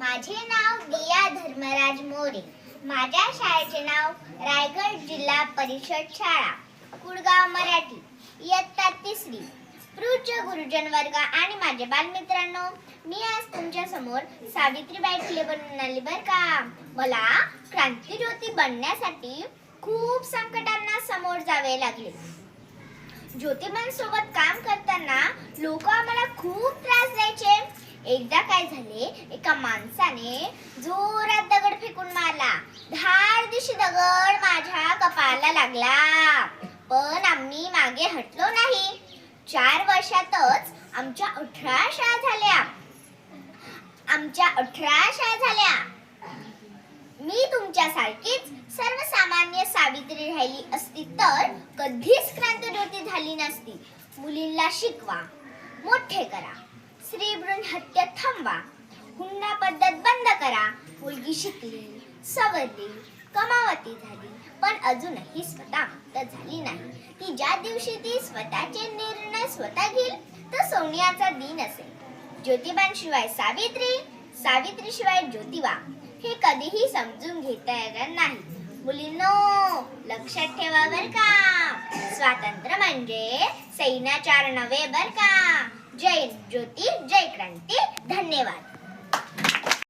माझे नाव दिया धर्मराज मोरे. माझ्या शाळेचे नाव रायगड जिल्हा परिषद शाळा, कुळगाव मराठी, इयत्ता 3री. पूज्य गुरुजन वर्ग आणि माझे बालमित्रांनो, मी आज तुमच्या समोर सावित्रीबाई फुले बनून आली बर का. मला क्रांतिज्योती बनण्यासाठी खूप संकटांना समोर जावे लागले. ज्योतिबांसोबत काम करताना लोक आम्हाला खूप त्रास द्यायचे. एकदा काय झाले, एका माणसाने जोरात दगड फेकून मारला. धारदिशी दगड माझ्या कपाळाला लागला, पण आम्ही मागे हटलो नाही. 4 वर्षातच आमच्या 18 शाळा झाल्या. मी तुमच्यासारखीच सर्वसामान्य सावित्री राहिली असती तर कधीच क्रांतिज्योती झाली नसती. मुलींना शिकवा, मोठे करा, स्त्री भ्रूण हत्या थांबवा, हुंडा पद्धत बंद करा. मुलगी शिकली, सवरली, कमावती झाली, पण अजूनही स्वतः झाली नाही. ती ज्या दिवशी ती स्वतःचे निर्णय स्वतः घेईल तर सोनियाचा दिन असेल. ज्योतिबांशिवाय सावित्री, सावित्रीशिवाय ज्योतिबा हे कधीही समजून घेता येणार नाही. मुलींनो, लक्षात ठेवा बर का, स्वातंत्र्य म्हणजे सैन्याचार नव्हे बर का. जय ज्योती, जय क्रांती. धन्यवाद.